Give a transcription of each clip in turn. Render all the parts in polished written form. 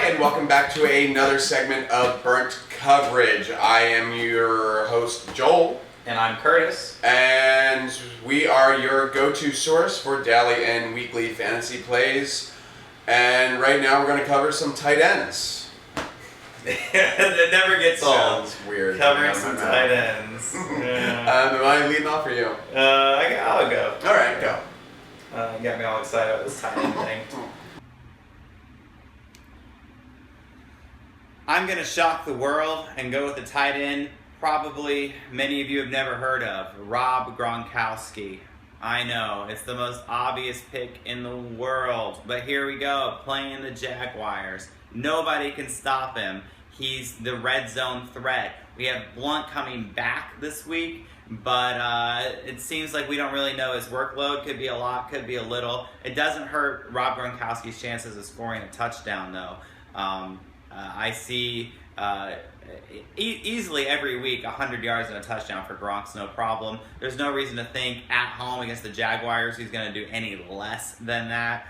and welcome back to another segment of Burnt Coverage. I am your host, Joel. And I'm Curtis. And we are your go-to source for daily and weekly fantasy plays. And right now we're going to cover some tight ends. It never gets old. Sounds weird. Covering some tight ends. Yeah. Am I leading off or you? I'll go. All right, go. You got me all excited about this tight end thing. I'm going to shock the world and go with the tight end probably many of you have never heard of, Rob Gronkowski. I know, it's the most obvious pick in the world, but here we go, playing the Jaguars. Nobody can stop him. He's the red zone threat. We have Blunt coming back this week, but it seems like we don't really know his workload. Could be a lot, could be a little. It doesn't hurt Rob Gronkowski's chances of scoring a touchdown, though. I see easily every week 100 yards and a touchdown for Gronk's no problem. There's no reason to think at home against the Jaguars he's going to do any less than that.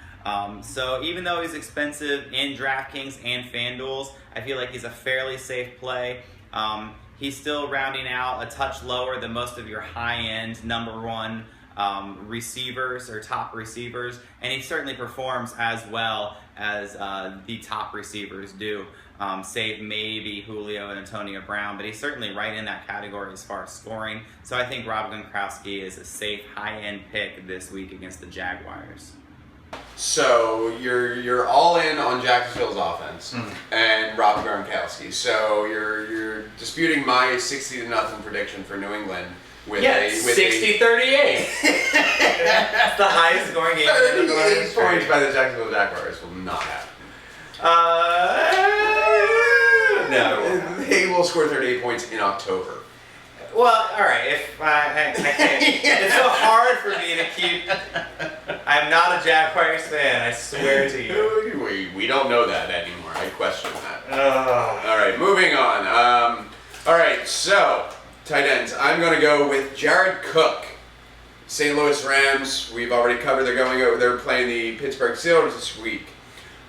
So even though he's expensive in DraftKings and FanDuel's, I feel like he's a fairly safe play. He's still rounding out a touch lower than most of your high-end number one receivers or top receivers, and he certainly performs as well as the top receivers do, save maybe Julio and Antonio Brown, but he's certainly right in that category as far as scoring. So I think Rob Gronkowski is a safe high-end pick this week against the Jaguars. So you're all in on Jacksonville's offense and Rob Gronkowski. So you're disputing my 60-0 prediction for New England. With 60-38. That's the highest scoring game. 38 points by the Jacksonville Jaguars will not happen. No. They will score 38 points in October. Well, all right. If I can't, it's so hard for me to keep. I'm not a Jaguars fan. I swear to you. We don't know that anymore. I question that. All right, moving on. All right, so tight ends. I'm going to go with Jared Cook. St. Louis Rams. We've already covered. They're playing the Pittsburgh Steelers this week.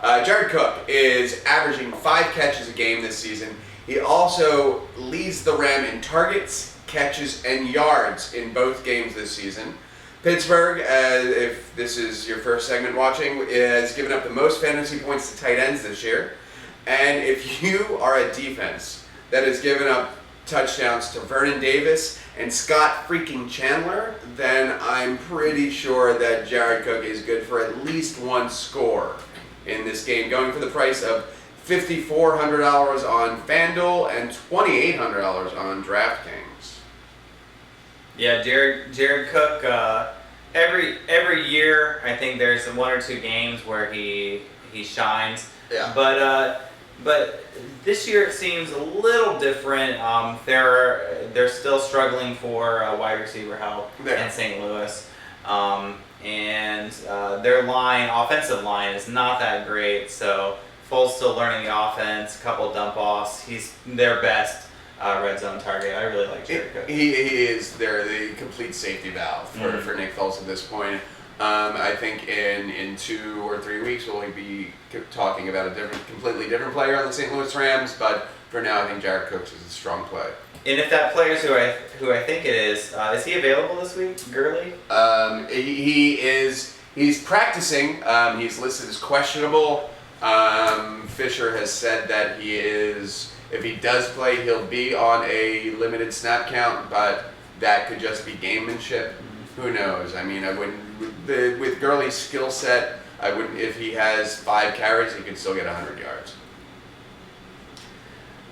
Jared Cook is averaging 5 catches a game this season. He also leads the Ram in targets, catches, and yards in both games this season. Pittsburgh, if this is your first segment watching, has given up the most fantasy points to tight ends this year. And if you are a defense that has given up touchdowns to Vernon Davis and Scott freaking Chandler, then I'm pretty sure that Jared Cook is good for at least one score in this game, going for the price of $5,400 on FanDuel and $2,800 on DraftKings. Yeah, Jared Cook. Every year, I think there's one or two games where he shines. Yeah. But this year it seems a little different. They're still struggling for wide receiver help in St. Louis. And their offensive line is not that great, so Foles still learning the offense, a couple dump offs. He's their best red zone target. I really like Jared Cook. He is the complete safety valve for Nick Foles at this point. I think in 2 or 3 weeks we'll be talking about a completely different player on the St. Louis Rams, but for now I think Jared Cook is a strong play. And if that player is who I think it is he available this week, Gurley? He's practicing. He's listed as questionable. Fisher has said that if he does play, he'll be on a limited snap count, but that could just be gamemanship. Who knows? I mean, with Gurley's skill set, if he has 5 carries, he could still get 100 yards.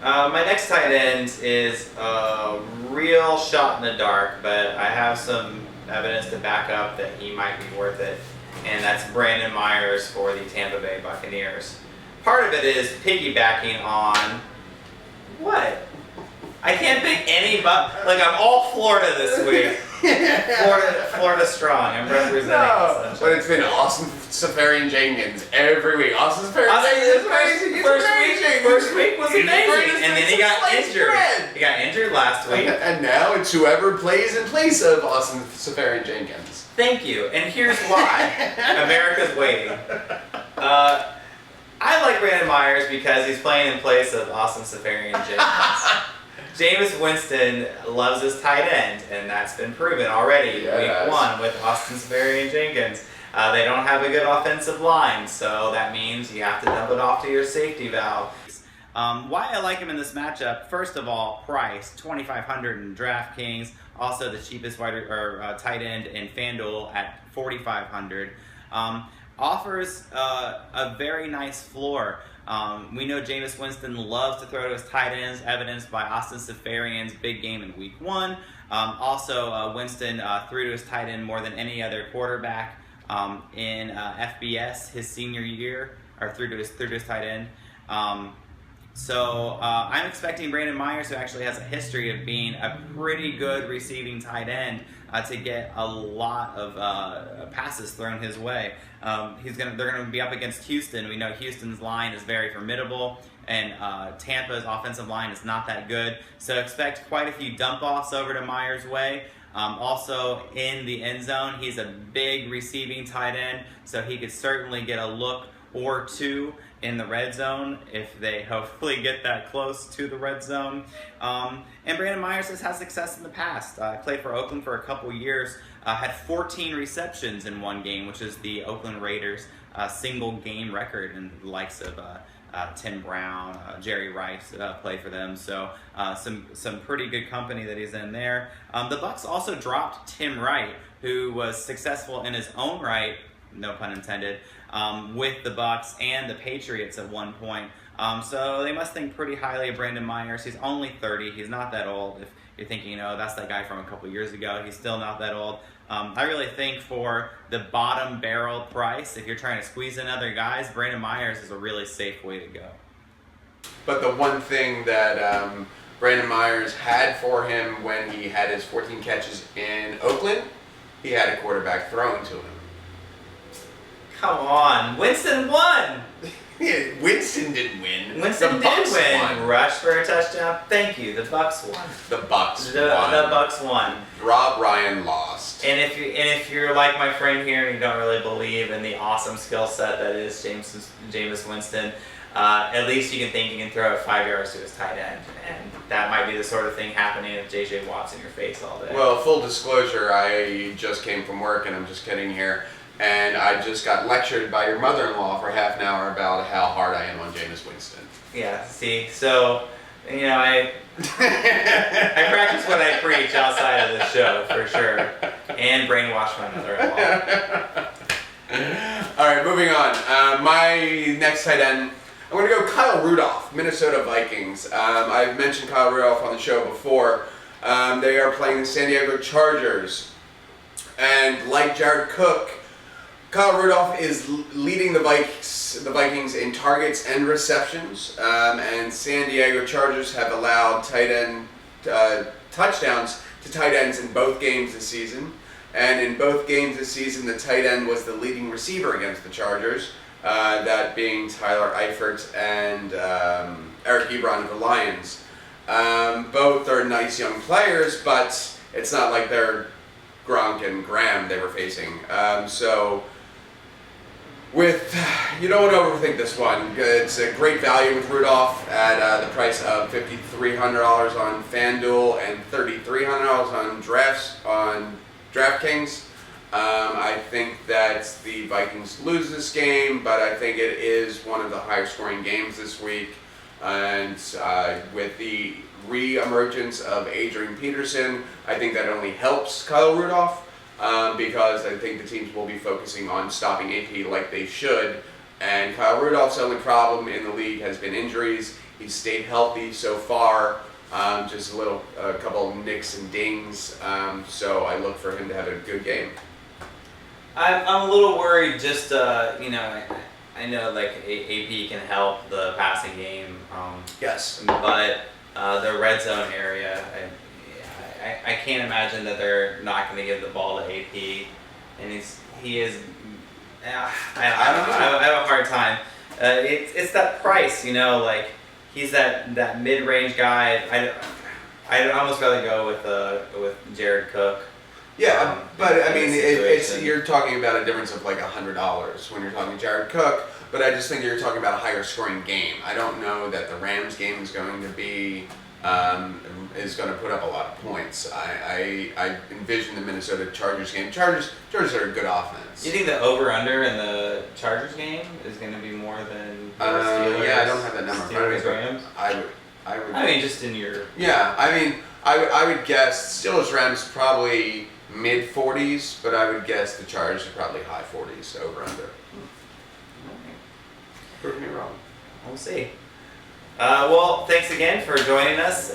My next tight end is a real shot in the dark, but I have some evidence to back up that he might be worth it, and that's Brandon Myers for the Tampa Bay Buccaneers. Part of it is piggybacking on what? I can't pick any, I'm all Florida this week. Florida strong. I'm representing. No, but it's been Austin Safarian-Jenkins every week. Austin Safarian-Jenkins is crazy. First week was amazing, and then he got injured. He got injured last week. And now it's whoever plays in place of Austin Safarian-Jenkins. Thank you. And here's why. America's waiting. I like Brandon Myers because he's playing in place of Austin Safarian-Jenkins. Jameis Winston loves his tight end, and that's been proven already week 1 with Austin Safarian-Jenkins. They don't have a good offensive line, so that means you have to dump it off to your safety valve. Why I like him in this matchup, first of all, price, $2,500 in DraftKings, also the cheapest tight end in FanDuel at $4,500. Offers a very nice floor. We know Jameis Winston loves to throw to his tight ends, evidenced by Austin Safarian's big game in week 1. Winston threw to his tight end more than any other quarterback in FBS his senior year, or threw to his tight end. I'm expecting Brandon Myers, who actually has a history of being a pretty good receiving tight end, to get a lot of passes thrown his way. They're gonna be up against Houston. We know Houston's line is very formidable, and Tampa's offensive line is not that good. So expect quite a few dump offs over to Myers' way. Also in the end zone, he's a big receiving tight end, so he could certainly get a look or two in the red zone if they hopefully get that close to the red zone. And Brandon Myers has had success in the past. Played for Oakland for a couple years, had 14 receptions in one game, which is the Oakland Raiders' single game record, and the likes of Tim Brown, Jerry Rice play for them. So some pretty good company that he's in there. The Bucs also dropped Tim Wright, who was successful in his own right, no pun intended, with the Bucs and the Patriots at one point. So they must think pretty highly of Brandon Myers. He's only 30. He's not that old. If you're thinking, that's that guy from a couple years ago, he's still not that old. I really think for the bottom barrel price, if you're trying to squeeze in other guys, Brandon Myers is a really safe way to go. But the one thing that Brandon Myers had for him when he had his 14 catches in Oakland, he had a quarterback throwing to him. Come on, Winston won. Winston didn't win. Winston did win. Rush for a touchdown. Thank you. The Bucs won. The Bucs won. The Bucs won. Rob Ryan lost. And if you're like my friend here and you don't really believe in the awesome skill set that is Jameis Winston, at least you can think you can throw it 5 yards to his tight end, and that might be the sort of thing happening if J.J. Watt's in your face all day. Well, full disclosure, I just came from work, and I'm just kidding here. And I just got lectured by your mother-in-law for half an hour about how hard I am on Jameis Winston. Yeah, see, so, I practice what I preach outside of the show, for sure. And brainwash my mother-in-law. All right, moving on. My next tight end, I'm going to go Kyle Rudolph, Minnesota Vikings. I've mentioned Kyle Rudolph on the show before. They are playing the San Diego Chargers. And like Jared Cook, Kyle Rudolph is leading the Vikings in targets and receptions, and San Diego Chargers have allowed tight end touchdowns to tight ends in both games this season. And in both games this season, the tight end was the leading receiver against the Chargers, that being Tyler Eifert and Eric Ebron of the Lions. Both are nice young players, but it's not like they're Gronk and Graham they were facing. You don't want to overthink this one. It's a great value with Rudolph at the price of $5,300 on FanDuel and $3,300 on DraftKings. I think that the Vikings lose this game, but I think it is one of the higher scoring games this week. And with the re-emergence of Adrian Peterson, I think that only helps Kyle Rudolph. Because I think the teams will be focusing on stopping AP like they should. And Kyle Rudolph's only problem in the league has been injuries. He's stayed healthy so far, just a couple of nicks and dings. So I look for him to have a good game. I'm a little worried. Just I know like AP can help the passing game. Yes, but the red zone area. I can't imagine that they're not going to give the ball to AP, and he is. I don't know. I have a hard time. It's that price, like he's that mid-range guy. I'd almost rather go with Jared Cook. Yeah, but I in mean, this it's situation. you're talking about a difference of like $100 when you're talking Jared Cook. But I just think you're talking about a higher scoring game. I don't know that the Rams game is going to be going to put up a lot of points. I envision the Minnesota Chargers game. Chargers are a good offense. You think the over/under in the Chargers game is going to be more than the Steelers? Yeah, I don't have that number. Steelers Rams. I would. I mean, just in your. Yeah, I mean, I would guess Steelers Rams probably mid 40s, but I would guess the Chargers are probably high 40s over under. Prove me wrong. We'll see. Well, thanks again for joining us.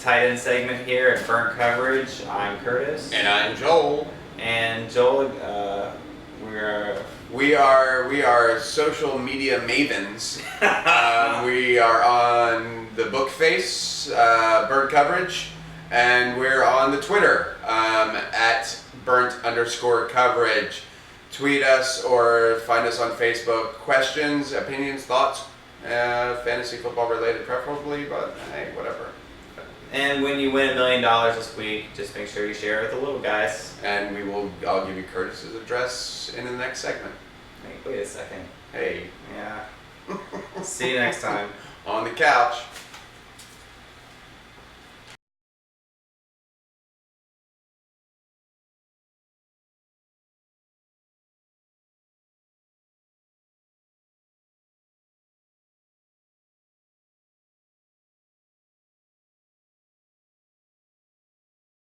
Tight end segment here at Burnt Coverage. I'm Curtis. And I'm Joel. And Joel, we are social media mavens. We are on the Bookface, Burnt Coverage, and we're on the Twitter at Burnt_coverage. Tweet us or find us on Facebook. Questions, opinions, thoughts, fantasy football related preferably, but hey, whatever. And when you win $1 million this week, just make sure you share it with the little guys. And I'll give you Curtis's address in the next segment. Wait a second. Hey. Yeah. See you next time. On the couch.